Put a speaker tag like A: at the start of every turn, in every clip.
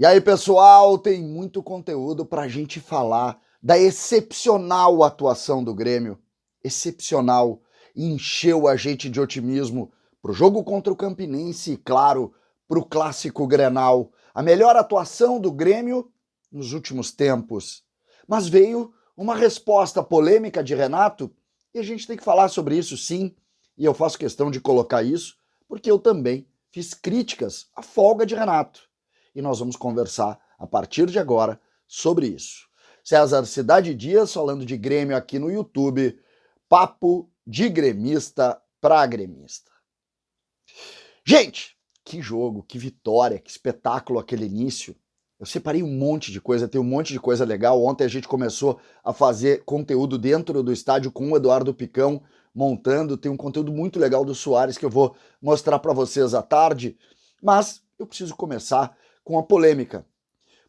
A: E aí, pessoal, tem muito conteúdo para a gente falar da excepcional atuação do Grêmio. Excepcional. Encheu a gente de otimismo pro jogo contra o Campinense e, claro, pro clássico Grenal. A melhor atuação do Grêmio nos últimos tempos. Mas veio uma resposta polêmica de Renato e a gente tem que falar sobre isso, sim. E eu faço questão de colocar isso porque eu também fiz críticas à folga de Renato. E nós vamos conversar a partir de agora sobre isso. César Cidade Dias falando de Grêmio aqui no YouTube, papo de gremista para gremista. Gente, que jogo, que vitória, que espetáculo aquele início. Eu separei um monte de coisa, tem um monte de coisa legal. Ontem a gente começou a fazer conteúdo dentro do estádio com o Eduardo Picão montando, tem um conteúdo muito legal do Soares que eu vou mostrar para vocês à tarde, mas eu preciso começar com a polêmica,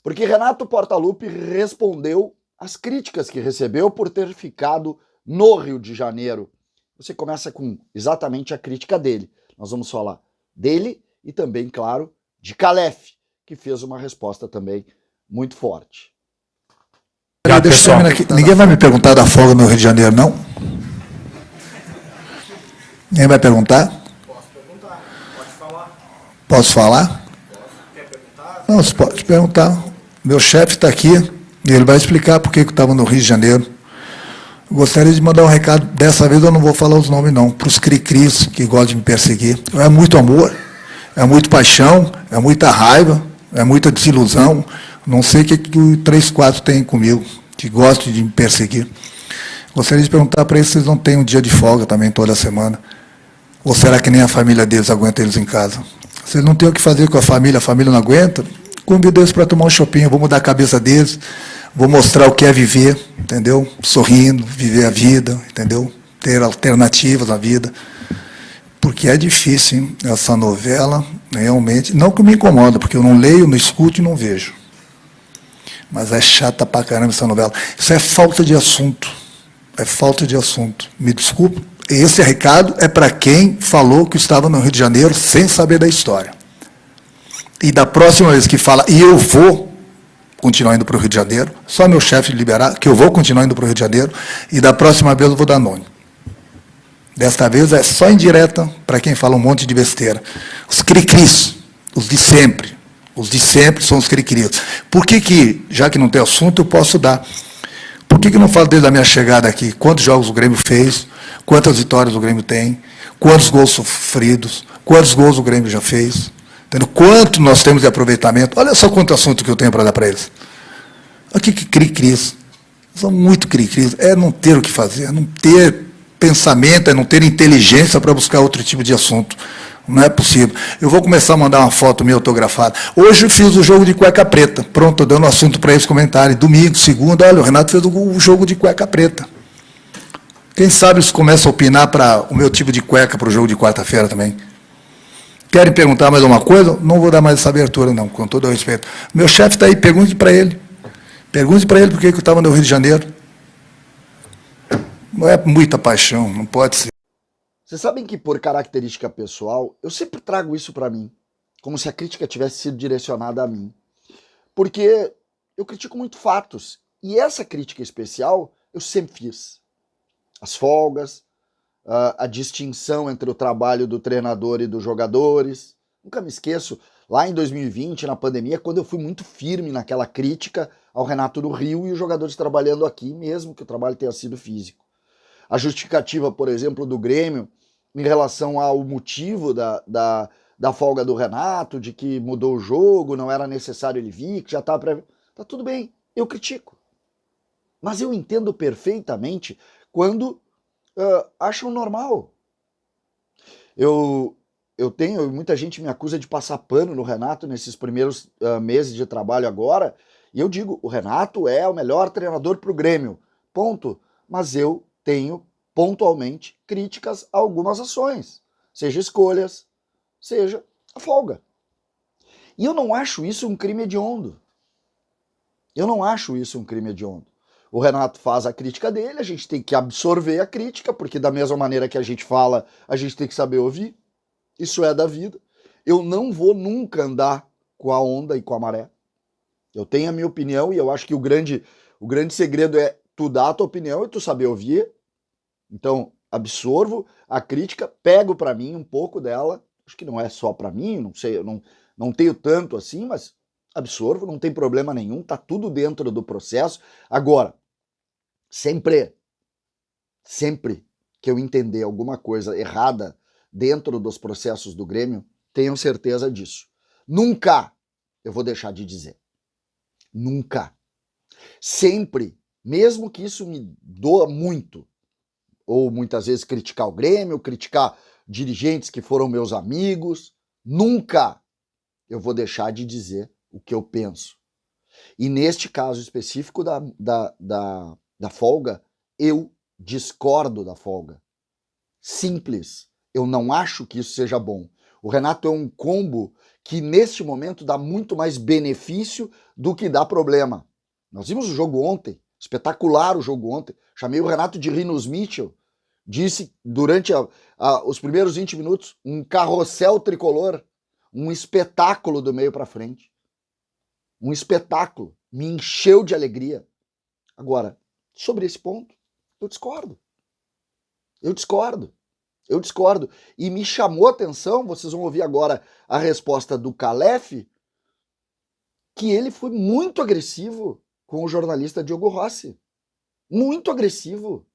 A: porque Renato Portaluppi respondeu às críticas que recebeu por ter ficado no Rio de Janeiro. Você começa com exatamente a crítica dele. Nós vamos falar dele e também, claro, de Calef, que fez uma resposta também muito forte.
B: Ninguém vai me perguntar da folga no Rio de Janeiro, não? Ninguém vai perguntar?
C: Posso perguntar, pode falar.
B: Posso falar?
C: Quer perguntar?
B: Não, você pode perguntar. Meu chefe está aqui e ele vai explicar por que eu estava no Rio de Janeiro. Eu gostaria de mandar um recado, dessa vez eu não vou falar os nomes não, para os cri-cris que gostam de me perseguir. É muito amor, é muito paixão, é muita raiva, é muita desilusão. Não sei o que o 3-4 tem comigo, que gostam de me perseguir. Gostaria de perguntar para eles se eles não têm um dia de folga também toda semana. Ou será que nem a família deles aguenta eles em casa? Se eles não têm o que fazer com a família não aguenta, convido eles para tomar um shopping, vou mudar a cabeça deles, vou mostrar o que é viver, entendeu? Sorrindo, viver a vida, entendeu? Ter alternativas na vida. Porque é difícil, hein? Essa novela, realmente, não que me incomoda, porque eu não leio, não escuto e não vejo. Mas é chata pra caramba essa novela. Isso é falta de assunto. É falta de assunto. Me desculpe. Esse recado é para quem falou que estava no Rio de Janeiro sem saber da história. E da próxima vez que fala, e eu vou continuar indo para o Rio de Janeiro, só meu chefe liberar, que eu vou continuar indo para o Rio de Janeiro, e da próxima vez eu vou dar nome. Desta vez é só indireta para quem fala um monte de besteira. Os cri-cris, os de sempre são os cri-cris. Por que, já que não tem assunto, eu posso dar? Por que não falo desde a minha chegada aqui? Quantos jogos o Grêmio fez? Quantas vitórias o Grêmio tem? Quantos gols sofridos? Quantos gols o Grêmio já fez? Entendeu? Quanto nós temos de aproveitamento? Olha só quanto assunto que eu tenho para dar para eles. Aqui que cri-cris. São muito cri-cris. É não ter o que fazer, é não ter pensamento, é não ter inteligência para buscar outro tipo de assunto. Não é possível. Eu vou começar a mandar uma foto minha autografada. Hoje eu fiz o jogo de cueca preta. Pronto, estou dando assunto para eles comentarem. Domingo, segunda, olha, o Renato fez o jogo de cueca preta. Quem sabe eles começam a opinar para o meu tipo de cueca para o jogo de quarta-feira também. Querem perguntar mais alguma coisa? Não vou dar mais essa abertura, não, com todo o respeito. Meu chefe está aí, pergunte para ele. Pergunte para ele por que eu estava no Rio de Janeiro. Não é muita paixão, não pode ser.
A: Vocês sabem que, por característica pessoal, eu sempre trago isso para mim, como se a crítica tivesse sido direcionada a mim. Porque eu critico muito fatos, e essa crítica especial eu sempre fiz. As folgas, a distinção entre o trabalho do treinador e dos jogadores. Nunca me esqueço, lá em 2020, na pandemia, quando eu fui muito firme naquela crítica ao Renato no Rio e os jogadores trabalhando aqui, mesmo que o trabalho tenha sido físico. A justificativa, por exemplo, do Grêmio, em relação ao motivo da folga do Renato, de que mudou o jogo, não era necessário ele vir, que já estava prévio. Tá tudo bem, eu critico. Mas eu entendo perfeitamente quando acham normal. Eu tenho, muita gente me acusa de passar pano no Renato nesses primeiros meses de trabalho agora, e eu digo, o Renato é o melhor treinador para o Grêmio, ponto. Mas eu tenho pontualmente críticas a algumas ações, seja escolhas, seja a folga. E eu não acho isso um crime hediondo. Eu não acho isso um crime hediondo. O Renato faz a crítica dele, a gente tem que absorver a crítica, porque da mesma maneira que a gente fala, a gente tem que saber ouvir. Isso é da vida. Eu não vou nunca andar com a onda e com a maré. Eu tenho a minha opinião e eu acho que o grande segredo é tu dar a tua opinião e tu saber ouvir. Então, absorvo a crítica, pego para mim um pouco dela. Acho que não é só para mim, não sei, eu não tenho tanto assim, mas absorvo, não tem problema nenhum, tá tudo dentro do processo. Agora, sempre que eu entender alguma coisa errada dentro dos processos do Grêmio, tenham certeza disso. Nunca eu vou deixar de dizer. Nunca. Sempre, mesmo que isso me doa muito, ou muitas vezes criticar o Grêmio, criticar dirigentes que foram meus amigos, nunca eu vou deixar de dizer o que eu penso. E neste caso específico da folga, eu discordo da folga. Simples. Eu não acho que isso seja bom. O Renato é um combo que neste momento dá muito mais benefício do que dá problema. Nós vimos o jogo ontem, espetacular o jogo ontem. Chamei o Renato de Rinos Mitchell. Disse durante os primeiros 20 minutos um carrossel tricolor, um espetáculo do meio para frente. Um espetáculo. Me encheu de alegria. Agora, sobre esse ponto, eu discordo. Eu discordo. Eu discordo. E me chamou a atenção, vocês vão ouvir agora a resposta do Calef, que ele foi muito agressivo com o jornalista Diogo Rossi. Muito agressivo.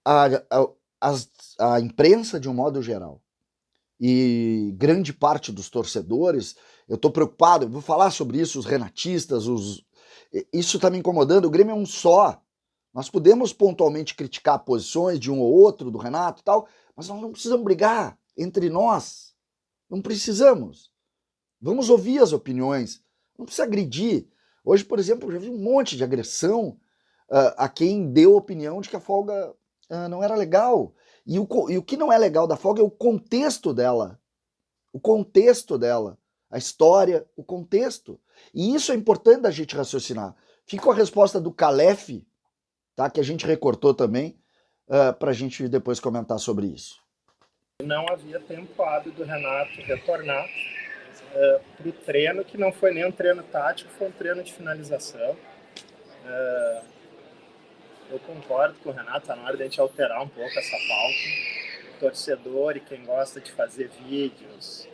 A: A imprensa, de um modo geral, e grande parte dos torcedores, eu estou preocupado, eu vou falar sobre isso, os renatistas, isso está me incomodando, o Grêmio é um só. Nós podemos pontualmente criticar posições de um ou outro, do Renato e tal, mas nós não precisamos brigar entre nós. Não precisamos. Vamos ouvir as opiniões. Não precisa agredir. Hoje, por exemplo, eu já vi um monte de agressão a quem deu a opinião de que a folga não era legal. E o que não é legal da folga é o contexto dela. O contexto dela. A história, o contexto. E isso é importante da gente raciocinar. Fica com a resposta do Calef, tá? Que a gente recortou também, para a gente depois comentar sobre isso.
C: Não havia tempo hábil do Renato retornar para o treino, que não foi nem um treino tático, foi um treino de finalização. Eu concordo com o Renato, está na hora de a gente alterar um pouco essa pauta. O torcedor e quem gosta de fazer vídeos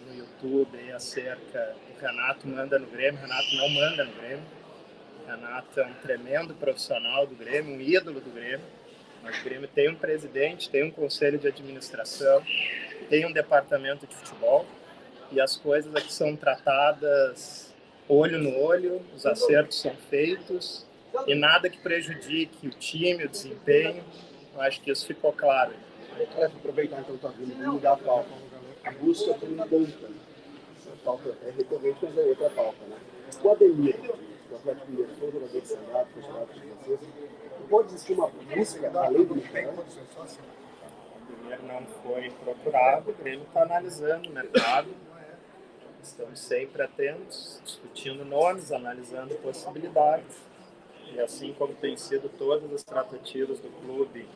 C: no YouTube aí acerca do Renato manda no Grêmio, o Renato não manda no Grêmio. O Renato é um tremendo profissional do Grêmio, um ídolo do Grêmio. Mas o Grêmio tem um presidente, tem um conselho de administração, tem um departamento de futebol e as coisas aqui são tratadas olho no olho, os acertos são feitos e nada que prejudique o time, o desempenho. Eu acho que isso ficou claro.
D: Para aproveitar então tua vida e mudar a pauta, a busca por uma ponta. A pauta é recorrente, mas é outra pauta, né? O Ademir, o Atlético Mineiro, foi um jogador de Sandato, foi chamado de vocês. Pode existir uma busca além do Mineiro?
C: O Ademir não foi procurado, o Grêmio está analisando o mercado. Estamos sempre atentos, discutindo nomes, analisando possibilidades. E assim como tem sido todas as tratativas do clube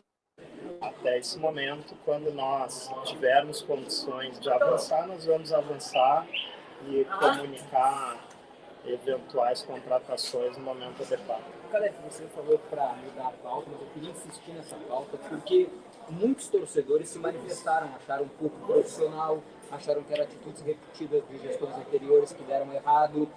C: até esse momento, quando nós tivermos condições de avançar, nós vamos avançar e comunicar eventuais contratações no momento adequado.
E: Calef, você falou para mudar a pauta, mas eu queria insistir nessa pauta porque muitos torcedores se manifestaram, acharam um pouco profissional, acharam que eram atitudes repetidas de gestões anteriores que deram errado.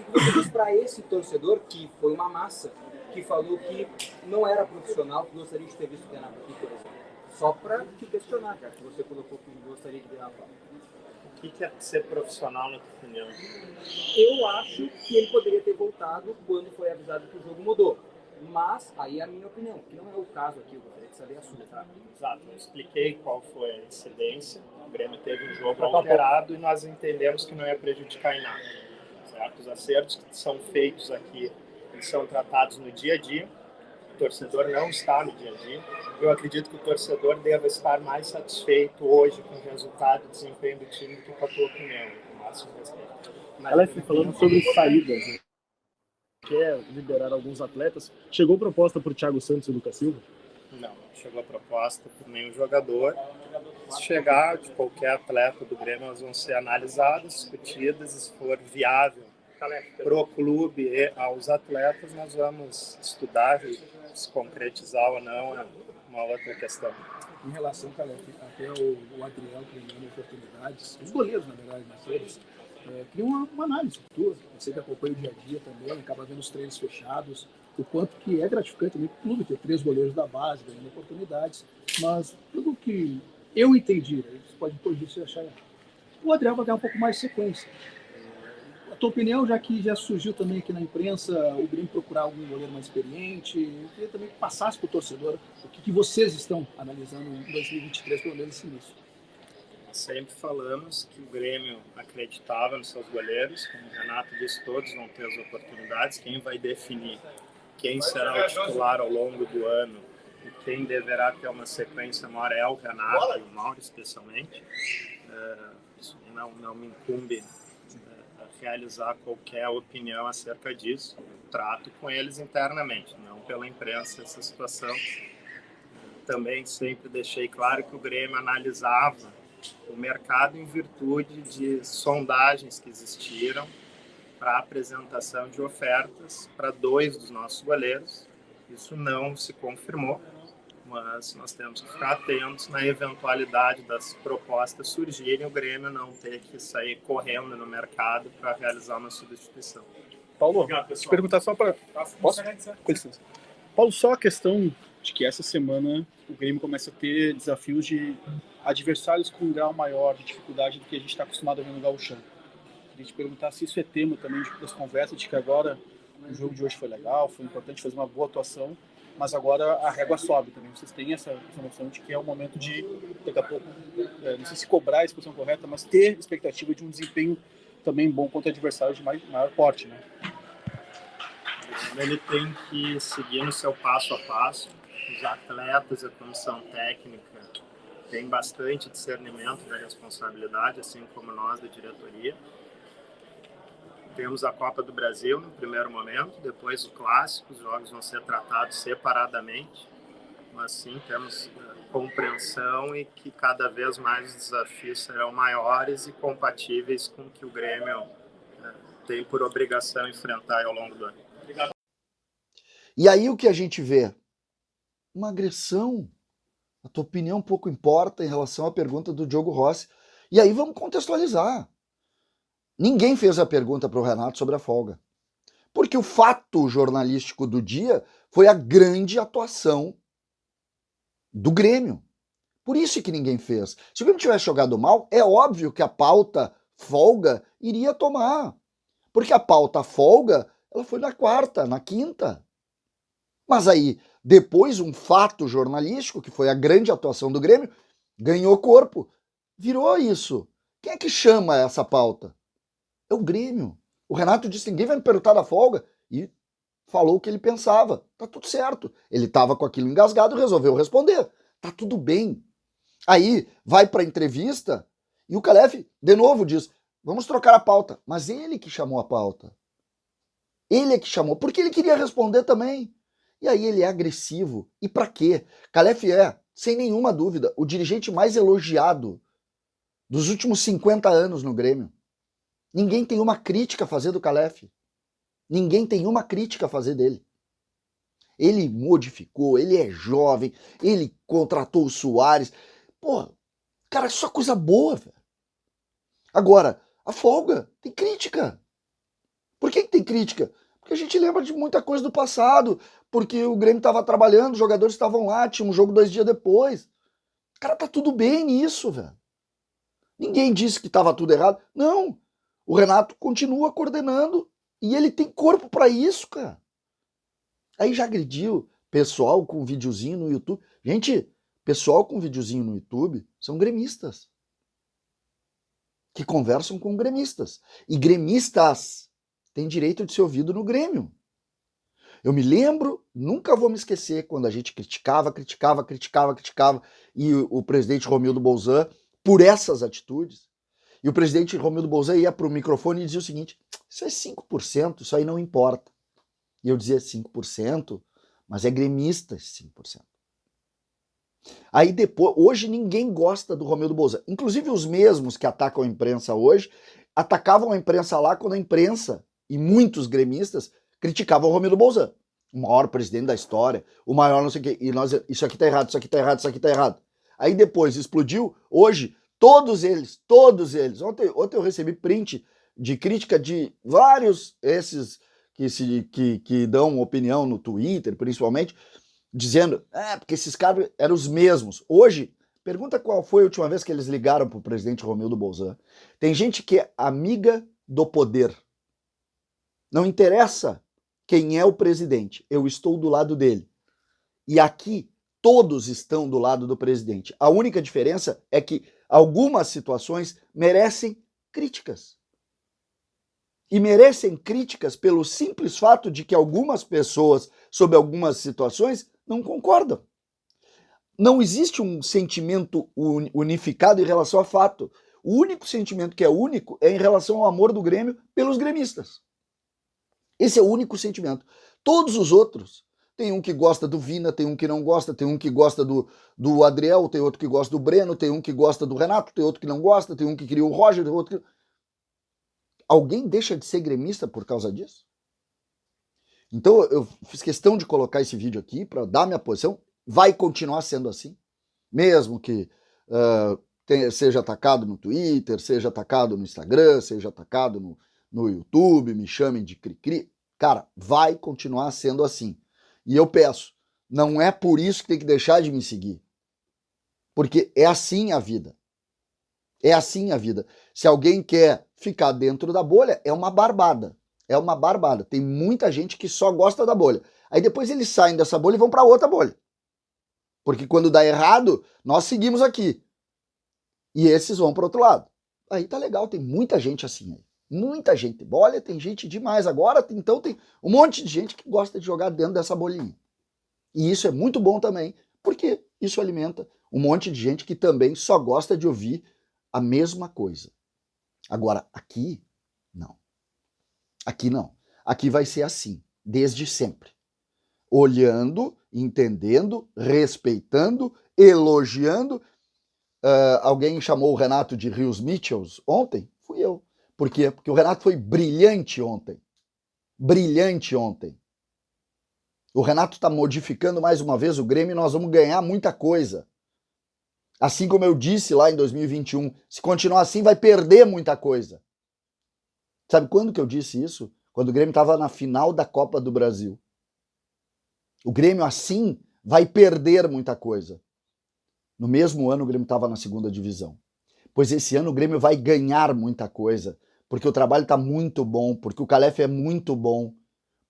E: O que você diz para esse torcedor, que foi uma massa, que falou que não era profissional, que gostaria de ter visto o Renato aqui, por exemplo? Só para te questionar, já que você colocou que gostaria de ver a pauta.
C: O que é ser profissional, na tua opinião?
E: Eu acho que ele poderia ter voltado quando foi avisado que o jogo mudou. Mas, aí é a minha opinião, que não é o caso aqui, eu gostaria de saber a sua, tá?
C: Exato, eu expliquei qual foi a incidência. O Grêmio teve um jogo alterado e nós entendemos que não ia prejudicar em nada. Certo? Os acertos que são feitos aqui, eles são tratados no dia a dia. O torcedor não está no dia a dia. Eu acredito que o torcedor deva estar mais satisfeito hoje com o resultado e desempenho do time do que com a tua opinião, com o máximo respeito.
F: Calef, falando sobre saídas, né? Quer liberar alguns atletas. Chegou proposta por Thiago Santos e Lucas Silva?
C: Não chegou a proposta por nenhum jogador. Se chegar de qualquer atleta do Grêmio, elas vão ser analisadas, discutidas, e se for viável pro clube e aos atletas, nós vamos estudar e se concretizar ou não é uma outra questão.
G: Em relação, Calef, até o Adriel criando oportunidades, os goleiros, na verdade, mas todos, criam uma análise tua, você que acompanha o dia a dia também, acaba vendo os treinos fechados, o quanto que é gratificante também para o clube ter 3 goleiros da base, ganhando oportunidades, mas tudo que eu entendi, né, você pode corrigir se achar errado, o Adriel vai ganhar um pouco mais de sequência. A tua opinião, já que já surgiu também aqui na imprensa o Grêmio procurar algum goleiro mais experiente, eu queria também que passasse para o torcedor o que vocês estão analisando em 2023, pelo menos esse início.
C: Sempre falamos que o Grêmio acreditava nos seus goleiros, como o Renato disse, todos vão ter as oportunidades, quem vai definir quem será o titular ao longo do ano e quem deverá ter uma sequência maior é o Renato e o Mauro especialmente. Isso não me incumbe realizar qualquer opinião acerca disso. Eu trato com eles internamente, não pela imprensa essa situação. Também sempre deixei claro que o Grêmio analisava o mercado em virtude de sondagens que existiram para a apresentação de ofertas para 2 dos nossos goleiros. Isso não se confirmou, mas nós temos que ficar atentos na eventualidade das propostas surgirem, o Grêmio não ter que sair correndo no mercado para realizar uma substituição.
F: Paulo, te perguntar só para... Posso? Com licença. Paulo, só a questão de que essa semana o Grêmio começa a ter desafios de adversários com um grau maior de dificuldade do que a gente está acostumado a ver no Gauchão. Queria te perguntar se isso é tema também das conversas, de que agora o jogo de hoje foi legal, foi importante fazer uma boa atuação, mas agora a régua sobe também. Vocês têm essa noção de que é o momento de, daqui a pouco, não sei se cobrar a expressão correta, mas ter expectativa de um desempenho também bom contra adversários de maior porte, né?
C: Ele tem que seguir no seu passo a passo. Os atletas e a comissão técnica têm bastante discernimento da responsabilidade, assim como nós da diretoria. Temos a Copa do Brasil no primeiro momento, depois o Clássico, os jogos vão ser tratados separadamente, mas sim, temos compreensão e que cada vez mais os desafios serão maiores e compatíveis com o que o Grêmio tem por obrigação enfrentar ao longo do ano. Obrigado.
A: E aí o que a gente vê? Uma agressão. A tua opinião pouco importa em relação à pergunta do Diogo Rossi. E aí vamos contextualizar. Ninguém fez a pergunta para o Renato sobre a folga. Porque o fato jornalístico do dia foi a grande atuação do Grêmio. Por isso que ninguém fez. Se o Grêmio tivesse jogado mal, é óbvio que a pauta folga iria tomar. Porque a pauta folga, ela foi na quarta, na quinta. Mas aí, depois, um fato jornalístico, que foi a grande atuação do Grêmio, ganhou corpo. Virou isso. Quem é que chama essa pauta? É o Grêmio. O Renato disse, ninguém vai me perguntar da folga, e falou o que ele pensava. Tá tudo certo. Ele estava com aquilo engasgado e resolveu responder. Tá tudo bem. Aí, vai para a entrevista, e o Calef, de novo, diz, vamos trocar a pauta. Mas ele que chamou a pauta. Ele é que chamou, porque ele queria responder também. E aí ele é agressivo. E para quê? Calef é, sem nenhuma dúvida, o dirigente mais elogiado dos últimos 50 anos no Grêmio. Ninguém tem uma crítica a fazer do Calef. Ninguém tem uma crítica a fazer dele. Ele modificou, ele é jovem, ele contratou o Soares. Pô, cara, só coisa boa, velho. Agora, a folga tem crítica. Por que tem crítica? Porque a gente lembra de muita coisa do passado, porque o Grêmio estava trabalhando, os jogadores estavam lá, tinha um jogo 2 dias depois. Cara, tá tudo bem nisso, velho. Ninguém disse que estava tudo errado. Não. O Renato continua coordenando e ele tem corpo para isso, cara. Aí já agrediu pessoal com videozinho no YouTube. Gente, pessoal com videozinho no YouTube são gremistas. Que conversam com gremistas. E gremistas têm direito de ser ouvido no Grêmio. Eu me lembro, nunca vou me esquecer, quando a gente criticava, e o presidente Romildo Bolzan, por essas atitudes, e o presidente Romildo Bolzan ia para o microfone e dizia o seguinte, isso é 5%, isso aí não importa. E eu dizia 5%, mas é gremista esse 5%. Aí depois, hoje ninguém gosta do Romildo Bolzan. Inclusive os mesmos que atacam a imprensa hoje, atacavam a imprensa lá quando a imprensa e muitos gremistas criticavam o Romildo Bolzan, o maior presidente da história, o maior não sei o quê, e nós, isso aqui tá errado, isso aqui tá errado, isso aqui tá errado. Aí depois explodiu, hoje, todos eles, ontem eu recebi print de crítica de vários, esses que dão opinião no Twitter, principalmente, dizendo, porque esses caras eram os mesmos. Hoje, pergunta qual foi a última vez que eles ligaram pro presidente Romildo Bolzan. Tem gente que é amiga do poder. Não interessa quem é o presidente, eu estou do lado dele. E aqui, todos estão do lado do presidente. A única diferença é que algumas situações merecem críticas. E merecem críticas pelo simples fato de que algumas pessoas, sobre algumas situações, não concordam. Não existe um sentimento unificado em relação a fato. O único sentimento que é único é em relação ao amor do Grêmio pelos gremistas. Esse é o único sentimento. Todos os outros, tem um que gosta do Vina, tem um que não gosta, tem um que gosta do Adriel, tem outro que gosta do Breno, tem um que gosta do Renato, tem outro que não gosta, tem um que queria o Roger, tem outro que... Alguém deixa de ser gremista por causa disso? Então eu fiz questão de colocar esse vídeo aqui para dar minha posição. Vai continuar sendo assim, mesmo que seja atacado no Twitter, seja atacado no Instagram, seja atacado no YouTube, me chamem de cri-cri. Cara, vai continuar sendo assim. E eu peço, não é por isso que tem que deixar de me seguir. Porque é assim a vida. É assim a vida. Se alguém quer ficar dentro da bolha, é uma barbada. É uma barbada. Tem muita gente que só gosta da bolha. Aí depois eles saem dessa bolha e vão para outra bolha. Porque quando dá errado, nós seguimos aqui. E esses vão para outro lado. Aí tá legal, tem muita gente assim aí. Muita gente. Olha, tem gente demais agora, então tem um monte de gente que gosta de jogar dentro dessa bolinha. E isso é muito bom também, porque isso alimenta um monte de gente que também só gosta de ouvir a mesma coisa. Agora, aqui, não. Aqui não. Aqui vai ser assim, desde sempre. Olhando, entendendo, respeitando, elogiando. Alguém chamou o Renato de Rios Mitchells ontem? Fui eu. Por quê? Porque o Renato foi brilhante ontem. Brilhante ontem. O Renato está modificando mais uma vez o Grêmio e nós vamos ganhar muita coisa. Assim como eu disse lá em 2021, se continuar assim vai perder muita coisa. Sabe quando que eu disse isso? Quando o Grêmio estava na final da Copa do Brasil. O Grêmio assim vai perder muita coisa. No mesmo ano o Grêmio estava na segunda divisão. Pois esse ano o Grêmio vai ganhar muita coisa, porque o trabalho está muito bom, porque o Calef é muito bom,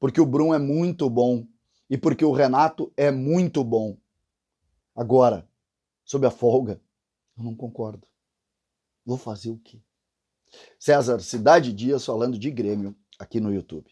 A: porque o Brum é muito bom e porque o Renato é muito bom. Agora, sobre a folga, eu não concordo. Vou fazer o quê? César Cidade Dias falando de Grêmio aqui no YouTube.